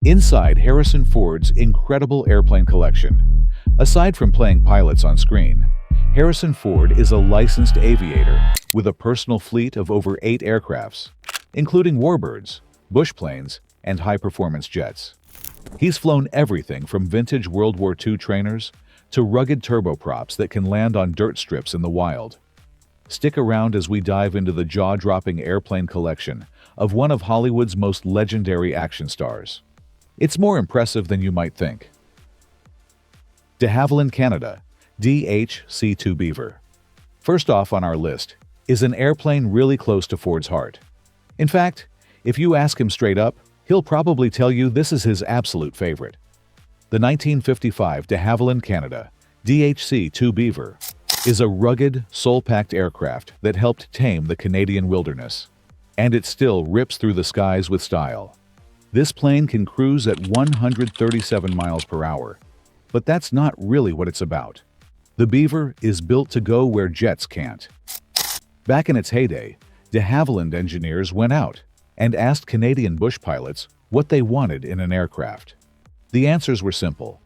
Inside Harrison Ford's incredible airplane collection. Aside from playing pilots on screen, Harrison Ford is a licensed aviator with a personal fleet of over 8 aircrafts, including warbirds, bush planes, and high-performance jets. He's flown everything from vintage World War II trainers to rugged turboprops that can land on dirt strips in the wild. Stick around as we dive into the jaw-dropping airplane collection of one of Hollywood's most legendary action stars. It's more impressive than you might think. De Havlin, Canada, DHC-2 Beaver. First off on our list is an airplane really close to Ford's heart. In fact, if you ask him straight up, he'll probably tell you this is his absolute favorite. The 1955 De Havlin, Canada, DHC-2 Beaver is a rugged, soul-packed aircraft that helped tame the Canadian wilderness. And it still rips through the skies with style. This plane can cruise at 137 miles per hour, but that's not really what it's about. The Beaver is built to go where jets can't. Back in its heyday, de Havilland engineers went out and asked Canadian bush pilots what they wanted in an aircraft. The answers were simple.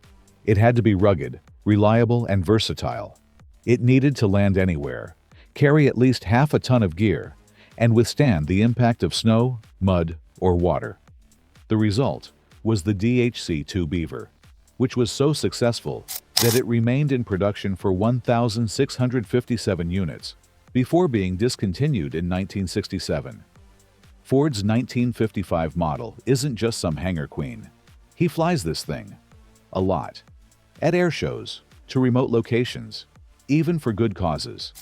It had to be rugged, reliable, and versatile. It needed to land anywhere, carry at least half a ton of gear, and withstand the impact of snow, mud, or water. The result was the DHC-2 Beaver, which was so successful that it remained in production for 1,657 units before being discontinued in 1967. Ford's 1955 model isn't just some hangar queen. He flies this thing a lot, at air shows, to remote locations, even for good causes.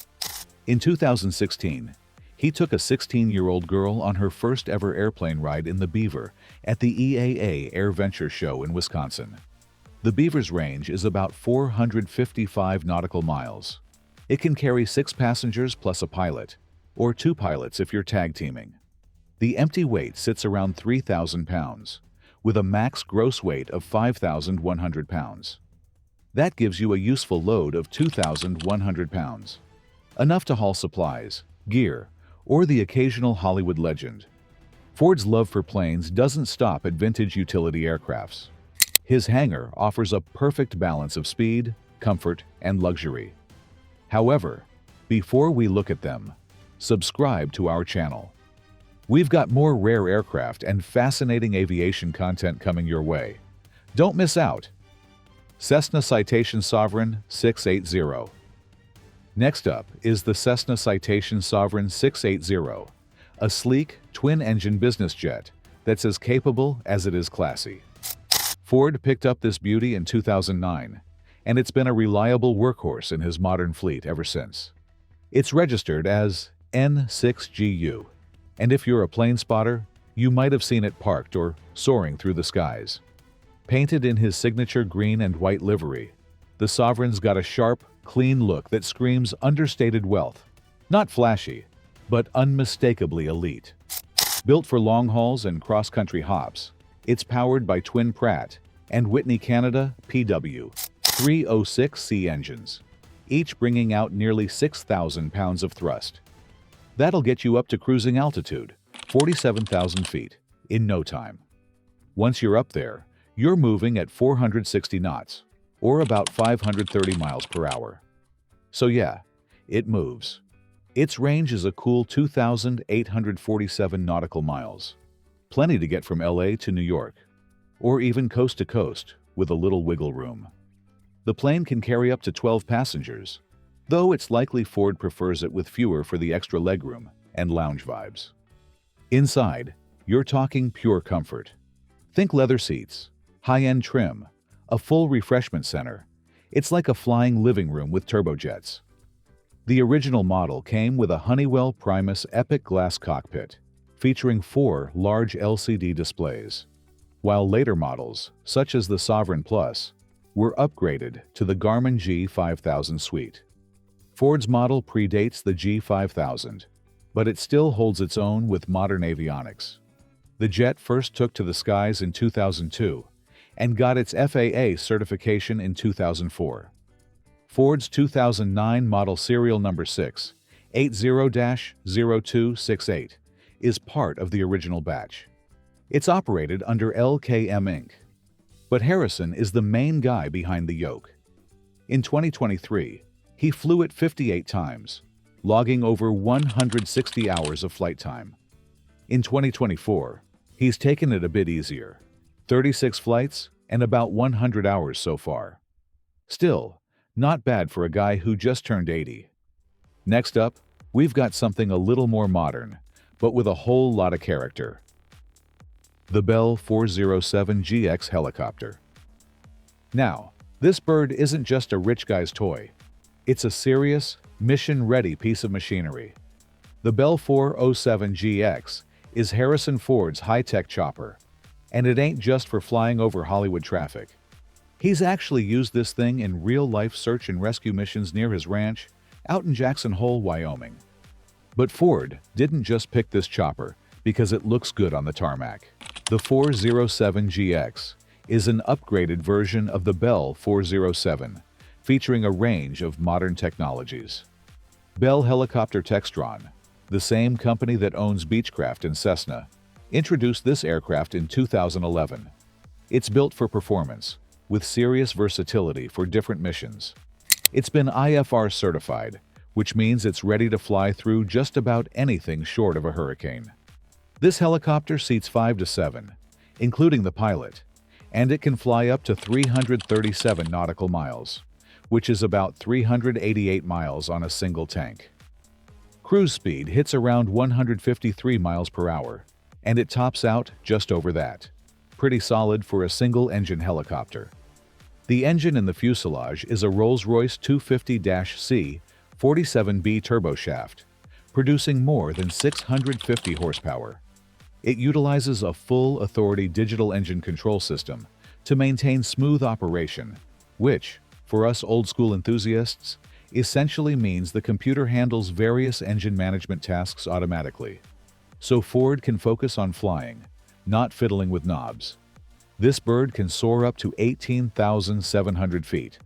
In 2016, he took a 16-year-old girl on her first ever airplane ride in the Beaver at the EAA Air Venture Show in Wisconsin. The Beaver's range is about 455 nautical miles. It can carry 6 passengers plus a pilot, or 2 pilots if you're tag teaming. The empty weight sits around 3,000 pounds, with a max gross weight of 5,100 pounds. That gives you a useful load of 2,100 pounds. Enough to haul supplies, gear, or the occasional Hollywood legend. Ford's love for planes doesn't stop at vintage utility aircrafts. His hangar offers a perfect balance of speed, comfort, and luxury. However, before we look at them, subscribe to our channel. We've got more rare aircraft and fascinating aviation content coming your way. Don't miss out! Cessna Citation Sovereign 680. Next up is the Cessna Citation Sovereign 680, a sleek, twin-engine business jet that's as capable as it is classy. Ford picked up this beauty in 2009, and it's been a reliable workhorse in his modern fleet ever since. It's registered as N6GU, and if you're a plane spotter, you might have seen it parked or soaring through the skies. Painted in his signature green and white livery, the Sovereign's got a sharp, clean look that screams understated wealth. Not flashy, but unmistakably elite. Built for long hauls and cross-country hops, it's powered by twin Pratt and Whitney Canada PW306C engines, each bringing out nearly 6,000 pounds of thrust. That'll get you up to cruising altitude, 47,000 feet, in no time. Once you're up there, you're moving at 460 knots, or about 530 miles per hour. So yeah, it moves. Its range is a cool 2,847 nautical miles. Plenty to get from LA to New York, or even coast to coast with a little wiggle room. The plane can carry up to 12 passengers, though it's likely Ford prefers it with fewer for the extra legroom and lounge vibes. Inside, you're talking pure comfort. Think leather seats, high-end trim, a full refreshment center. It's like a flying living room with turbojets. The original model came with a Honeywell Primus Epic Glass cockpit, featuring 4 large LCD displays, while later models, such as the Sovereign Plus, were upgraded to the Garmin G5000 suite. Ford's model predates the G5000, but it still holds its own with modern avionics. The jet first took to the skies in 2002, and got its FAA certification in 2004. Ford's 2009 model serial number 680-0268 is part of the original batch. It's operated under LKM Inc. But Harrison is the main guy behind the yoke. In 2023, he flew it 58 times, logging over 160 hours of flight time. In 2024, he's taken it a bit easier, 36 flights and about 100 hours so far. Still, not bad for a guy who just turned 80. Next up, we've got something a little more modern, but with a whole lot of character. The Bell 407GX helicopter. Now, this bird isn't just a rich guy's toy. It's a serious, mission-ready piece of machinery. The Bell 407GX is Harrison Ford's high-tech chopper, and it ain't just for flying over Hollywood traffic. He's actually used this thing in real-life search and rescue missions near his ranch out in Jackson Hole, Wyoming. But Ford didn't just pick this chopper because it looks good on the tarmac. The 407GX is an upgraded version of the Bell 407, featuring a range of modern technologies. Bell Helicopter Textron, the same company that owns Beechcraft and Cessna, introduced this aircraft in 2011. It's built for performance, with serious versatility for different missions. It's been IFR certified, which means it's ready to fly through just about anything short of a hurricane. This helicopter seats 5 to 7, including the pilot, and it can fly up to 337 nautical miles, which is about 388 miles on a single tank. Cruise speed hits around 153 miles per hour, and it tops out just over that. Pretty solid for a single-engine helicopter. The engine in the fuselage is a Rolls-Royce 250-C 47B turboshaft, producing more than 650 horsepower. It utilizes a full authority digital engine control system to maintain smooth operation, which, for us old-school enthusiasts, essentially means the computer handles various engine management tasks automatically, so Ford can focus on flying, not fiddling with knobs. This bird can soar up to 18,700 feet,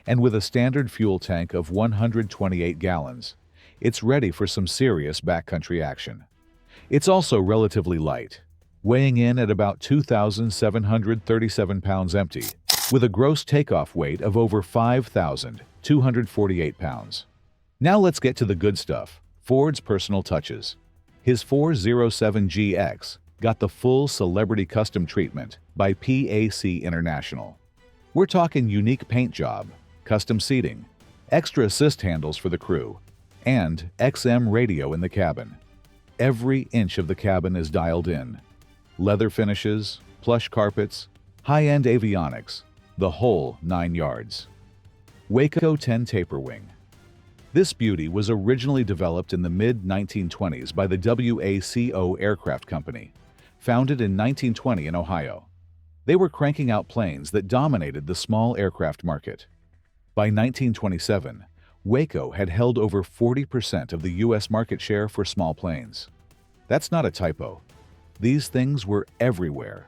and with a standard fuel tank of 128 gallons, it's ready for some serious backcountry action. It's also relatively light, weighing in at about 2,737 pounds empty, with a gross takeoff weight of over 5,248 pounds. Now let's get to the good stuff, Ford's personal touches. His 407GX got the full celebrity custom treatment by PAC International. We're talking unique paint job, custom seating, extra assist handles for the crew, and XM radio in the cabin. Every inch of the cabin is dialed in. Leather finishes, plush carpets, high-end avionics, the whole 9 yards. Waco 10 Taper Wing. This beauty was originally developed in the mid-1920s by the WACO Aircraft Company, founded in 1920 in Ohio. They were cranking out planes that dominated the small aircraft market. By 1927, Waco had held over 40% of the U.S. market share for small planes. That's not a typo. These things were everywhere.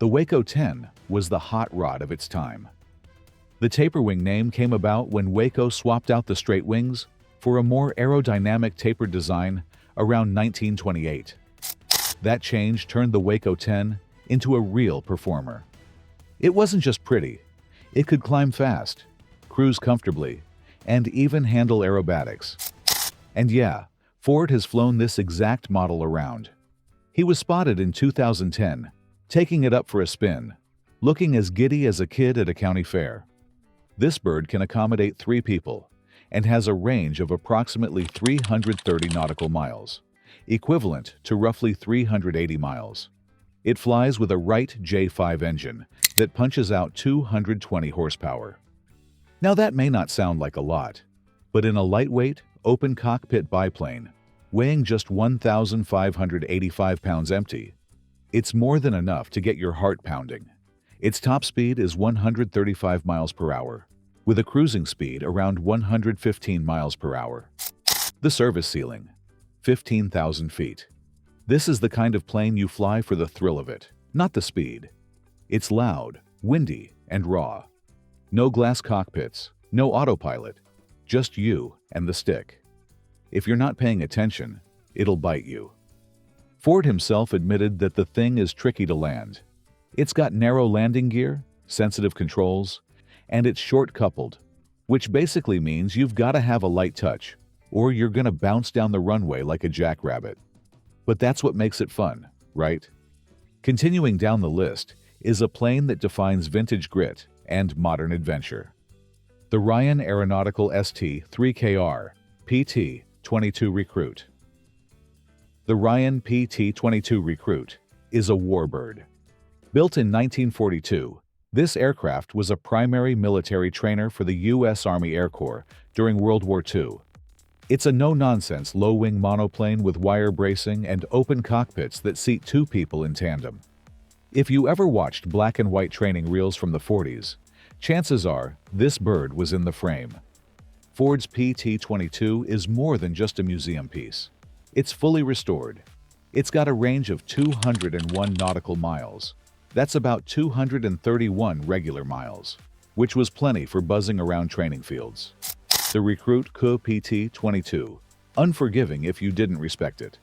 The Waco 10 was the hot rod of its time. The taper wing name came about when Waco swapped out the straight wings for a more aerodynamic tapered design around 1928. That change turned the Waco 10 into a real performer. It wasn't just pretty. It could climb fast, cruise comfortably, and even handle aerobatics. And yeah, Ford has flown this exact model around. He was spotted in 2010, taking it up for a spin, looking as giddy as a kid at a county fair. This bird can accommodate 3 people and has a range of approximately 330 nautical miles, equivalent to roughly 380 miles. It flies with a Wright J5 engine that punches out 220 horsepower. Now that may not sound like a lot, but in a lightweight, open cockpit biplane, weighing just 1,585 pounds empty, it's more than enough to get your heart pounding. Its top speed is 135 miles per hour, with a cruising speed around 115 miles per hour. The service ceiling, 15,000 feet. This is the kind of plane you fly for the thrill of it, not the speed. It's loud, windy, and raw. No glass cockpits, no autopilot, just you and the stick. If you're not paying attention, it'll bite you. Ford himself admitted that the thing is tricky to land. It's got narrow landing gear, sensitive controls, and it's short-coupled, which basically means you've got to have a light touch, or you're going to bounce down the runway like a jackrabbit. But that's what makes it fun, right? Continuing down the list is a plane that defines vintage grit and modern adventure. The Ryan Aeronautical ST-3KR PT-22 Recruit. The Ryan PT-22 Recruit is a warbird. Built in 1942, this aircraft was a primary military trainer for the U.S. Army Air Corps during World War II. It's a no-nonsense low-wing monoplane with wire bracing and open cockpits that seat two people in tandem. If you ever watched black and white training reels from the 40s, chances are this bird was in the frame. Ford's PT-22 is more than just a museum piece. It's fully restored. It's got a range of 201 nautical miles. That's about 231 regular miles, which was plenty for buzzing around training fields. The Recruit PT-22, unforgiving if you didn't respect it.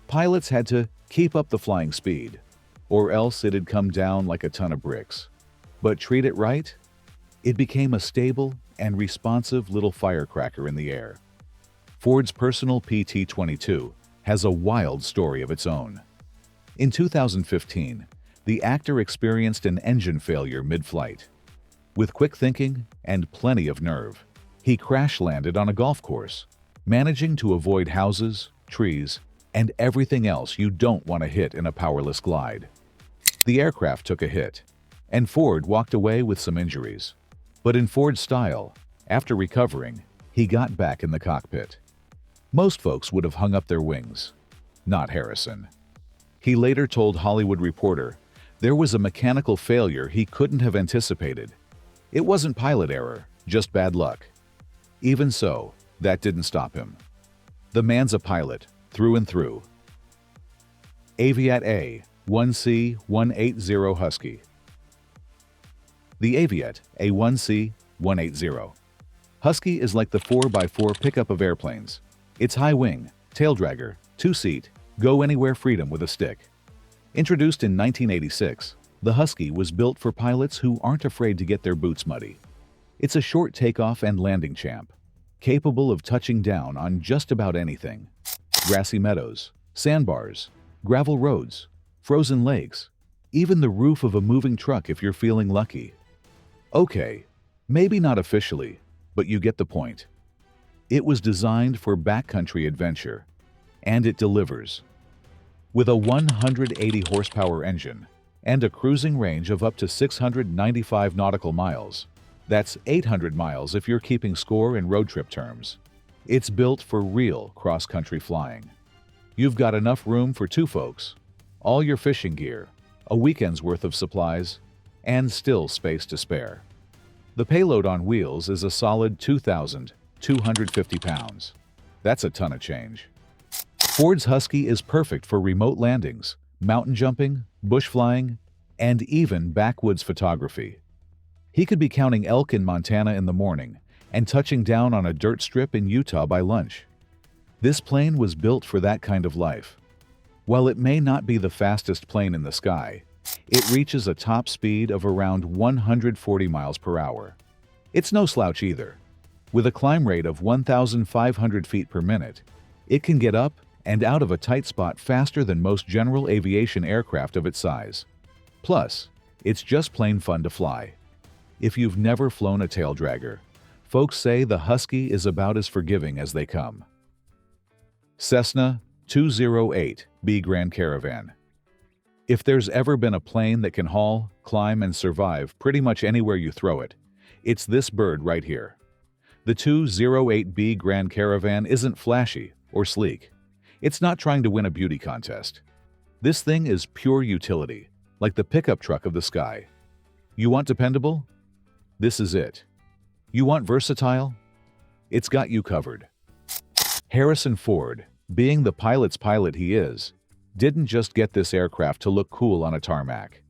Pilots had to keep up the flying speed, or else it'd come down like a ton of bricks. But treat it right, it became a stable and responsive little firecracker in the air. Ford's personal PT-22 has a wild story of its own. In 2015, the actor experienced an engine failure mid-flight. With quick thinking and plenty of nerve, he crash-landed on a golf course, managing to avoid houses, trees, and everything else you don't want to hit in a powerless glide. The aircraft took a hit, and Ford walked away with some injuries. But in Ford's style, after recovering, he got back in the cockpit. Most folks would have hung up their wings. Not Harrison. He later told Hollywood Reporter there was a mechanical failure he couldn't have anticipated. It wasn't pilot error, just bad luck. Even so, that didn't stop him. The man's a pilot, through and through. Aviat A1C180 Husky. The Aviat A1C180 Husky is like the 4x4 pickup of airplanes. It's high wing, tail dragger, two-seat, go-anywhere freedom with a stick. Introduced in 1986, the Husky was built for pilots who aren't afraid to get their boots muddy. It's a short takeoff and landing champ, capable of touching down on just about anything. Grassy meadows, sandbars, gravel roads, frozen lakes, even the roof of a moving truck if you're feeling lucky. Okay, maybe not officially, but you get the point. It was designed for backcountry adventure, and it delivers. With a 180 horsepower engine and a cruising range of up to 695 nautical miles, that's 800 miles if you're keeping score in road trip terms, it's built for real cross-country flying. You've got enough room for two folks, all your fishing gear, a weekend's worth of supplies, and still space to spare. The payload on wheels is a solid 2,250 pounds. That's a ton of change. Ford's Husky is perfect for remote landings, mountain jumping, bush flying, and even backwoods photography. He could be counting elk in Montana in the morning and touching down on a dirt strip in Utah by lunch. This plane was built for that kind of life. While it may not be the fastest plane in the sky, it reaches a top speed of around 140 miles per hour. It's no slouch either. With a climb rate of 1,500 feet per minute, it can get up and out of a tight spot faster than most general aviation aircraft of its size. Plus, it's just plain fun to fly. If you've never flown a tail dragger, folks say the Husky is about as forgiving as they come. Cessna 208B Grand Caravan. If there's ever been a plane that can haul, climb, and survive pretty much anywhere you throw it, it's this bird right here. The 208B Grand Caravan isn't flashy or sleek. It's not trying to win a beauty contest. This thing is pure utility, like the pickup truck of the sky. You want dependable? This is it. You want versatile? It's got you covered. Harrison Ford, being the pilot's pilot he is, didn't just get this aircraft to look cool on a tarmac.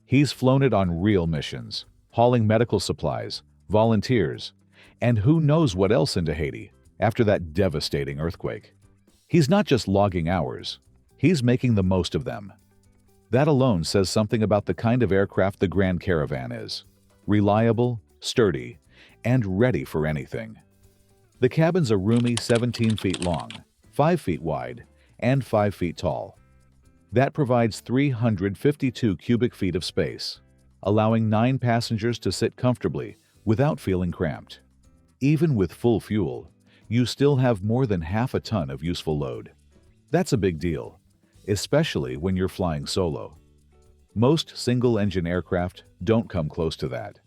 He's flown it on real missions, hauling medical supplies, volunteers, and who knows what else into Haiti after that devastating earthquake. He's not just logging hours, He's making the most of them. That alone says something about the kind of aircraft the Grand Caravan is: reliable, sturdy, and ready for anything. The cabin's a roomy 17 feet long, 5 feet wide, and 5 feet tall. That provides 352 cubic feet of space, allowing 9 passengers to sit comfortably without feeling cramped. Even with full fuel, you still have more than half a ton of useful load. That's a big deal, especially when you're flying solo. Most single-engine aircraft don't come close to that.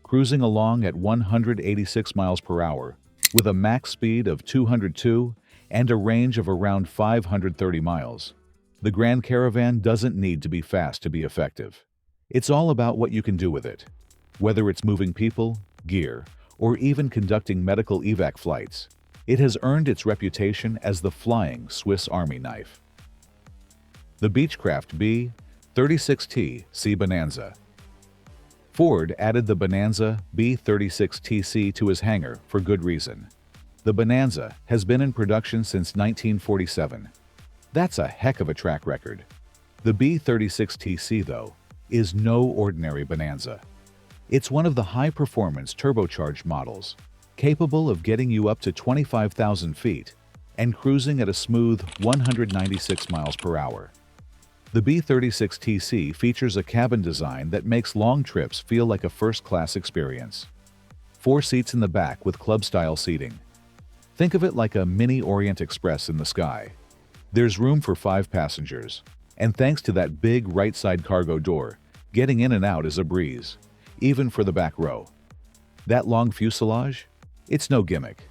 Cruising along at 186 miles per hour with a max speed of 202 and a range of around 530 miles, the Grand Caravan doesn't need to be fast to be effective. It's all about what you can do with it. Whether it's moving people, gear, or even conducting medical evac flights, it has earned its reputation as the flying Swiss Army knife. The Beechcraft B36TC Bonanza. Ford added the Bonanza B36TC to his hangar for good reason. The Bonanza has been in production since 1947. That's a heck of a track record. The B36TC, though, is no ordinary Bonanza. It's one of the high-performance turbocharged models, capable of getting you up to 25,000 feet and cruising at a smooth 196 miles per hour. The B36TC features a cabin design that makes long trips feel like a first-class experience. 4 seats in the back with club-style seating. Think of it like a mini Orient Express in the sky. There's room for 5 passengers, and thanks to that big right-side cargo door, getting in and out is a breeze, even for the back row. That long fuselage? It's no gimmick.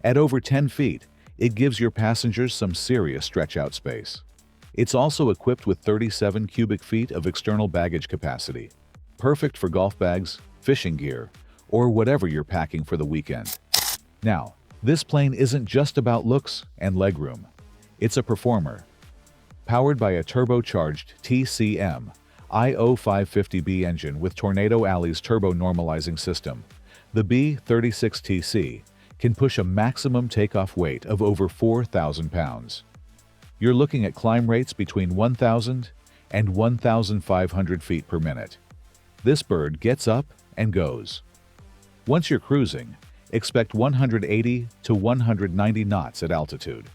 At over 10 feet, it gives your passengers some serious stretch-out space. It's also equipped with 37 cubic feet of external baggage capacity, perfect for golf bags, fishing gear, or whatever you're packing for the weekend. Now, this plane isn't just about looks and legroom. It's a performer. Powered by a turbocharged TCM IO550B engine with Tornado Alley's turbo-normalizing system, the B36TC can push a maximum takeoff weight of over 4,000 pounds. You're looking at climb rates between 1,000 and 1,500 feet per minute. This bird gets up and goes. Once you're cruising, expect 180 to 190 knots at altitude.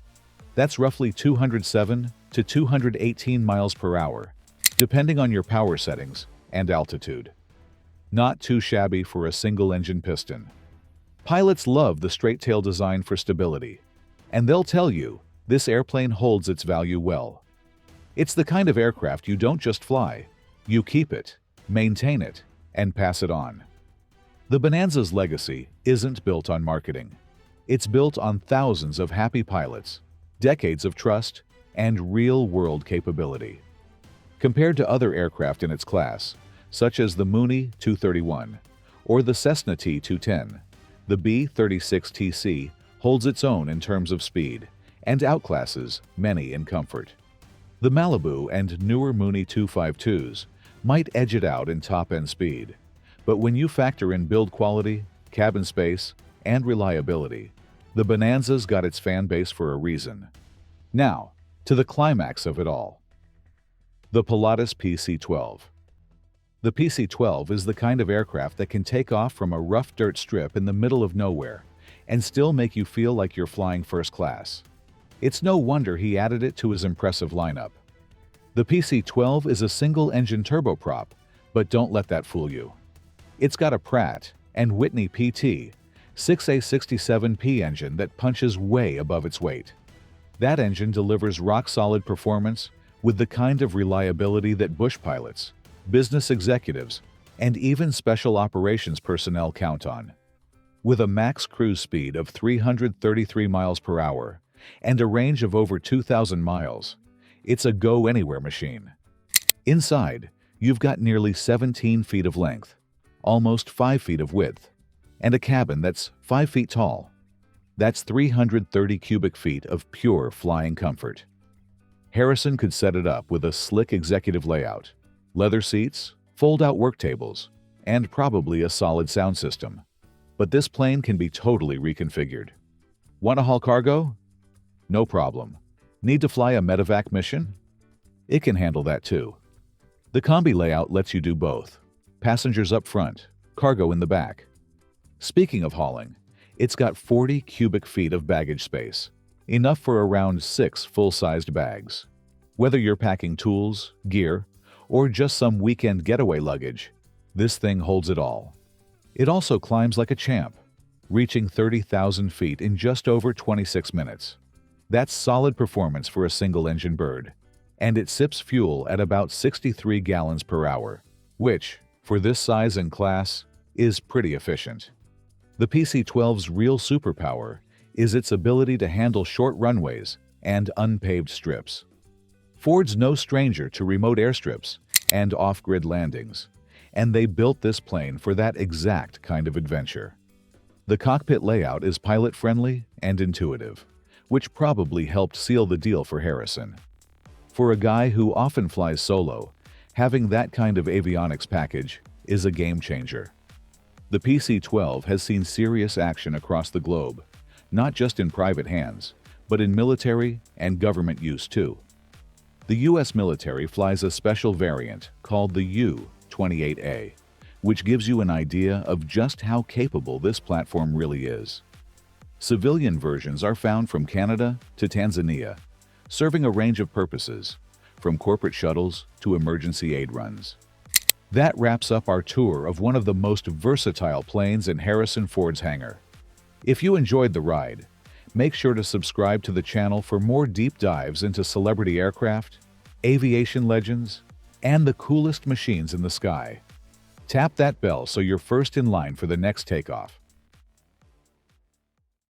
That's roughly 207 to 218 miles per hour, depending on your power settings and altitude. Not too shabby for a single-engine piston. Pilots love the straight-tail design for stability, and they'll tell you this airplane holds its value well. It's the kind of aircraft you don't just fly, you keep it, maintain it, and pass it on. The Bonanza's legacy isn't built on marketing. It's built on thousands of happy pilots, decades of trust, and real-world capability. Compared to other aircraft in its class, such as the Mooney 231 or the Cessna T210, the B36TC holds its own in terms of speed and outclasses many in comfort. The Malibu and newer Mooney 252s might edge it out in top-end speed, but when you factor in build quality, cabin space, and reliability, the Bonanza's got its fan base for a reason. Now, to the climax of it all. The Pilotus PC12. The PC12 is the kind of aircraft that can take off from a rough dirt strip in the middle of nowhere and still make you feel like you're flying first class. It's no wonder he added it to his impressive lineup. The PC12 is a single-engine turboprop, but don't let that fool you. It's got a Pratt & Whitney PT 6A67P engine that punches way above its weight. That engine delivers rock-solid performance with the kind of reliability that bush pilots, business executives, and even special operations personnel count on. With a max cruise speed of 333 miles per hour and a range of over 2,000 miles, it's a go-anywhere machine. Inside, you've got nearly 17 feet of length, almost 5 feet of width, and a cabin that's 5 feet tall. That's 330 cubic feet of pure flying comfort. Harrison could set it up with a slick executive layout, leather seats, fold-out work tables, and probably a solid sound system. But this plane can be totally reconfigured. Want to haul cargo? No problem. Need to fly a medevac mission? It can handle that too. The combi layout lets you do both. Passengers up front, cargo in the back. Speaking of hauling, it's got 40 cubic feet of baggage space, enough for around 6 full-sized bags. Whether you're packing tools, gear, or just some weekend getaway luggage, this thing holds it all. It also climbs like a champ, reaching 30,000 feet in just over 26 minutes. That's solid performance for a single-engine bird, and it sips fuel at about 63 gallons per hour, which, for this size and class, is pretty efficient. The PC-12's real superpower is its ability to handle short runways and unpaved strips. Ford's no stranger to remote airstrips and off-grid landings, and they built this plane for that exact kind of adventure. The cockpit layout is pilot-friendly and intuitive, which probably helped seal the deal for Harrison. For a guy who often flies solo, having that kind of avionics package is a game-changer. The PC-12 has seen serious action across the globe, not just in private hands, but in military and government use too. The U.S. military flies a special variant called the U-28A, which gives you an idea of just how capable this platform really is. Civilian versions are found from Canada to Tanzania, serving a range of purposes, from corporate shuttles to emergency aid runs. That wraps up our tour of one of the most versatile planes in Harrison Ford's hangar. If you enjoyed the ride, make sure to subscribe to the channel for more deep dives into celebrity aircraft, aviation legends, and the coolest machines in the sky. Tap that bell so you're first in line for the next takeoff.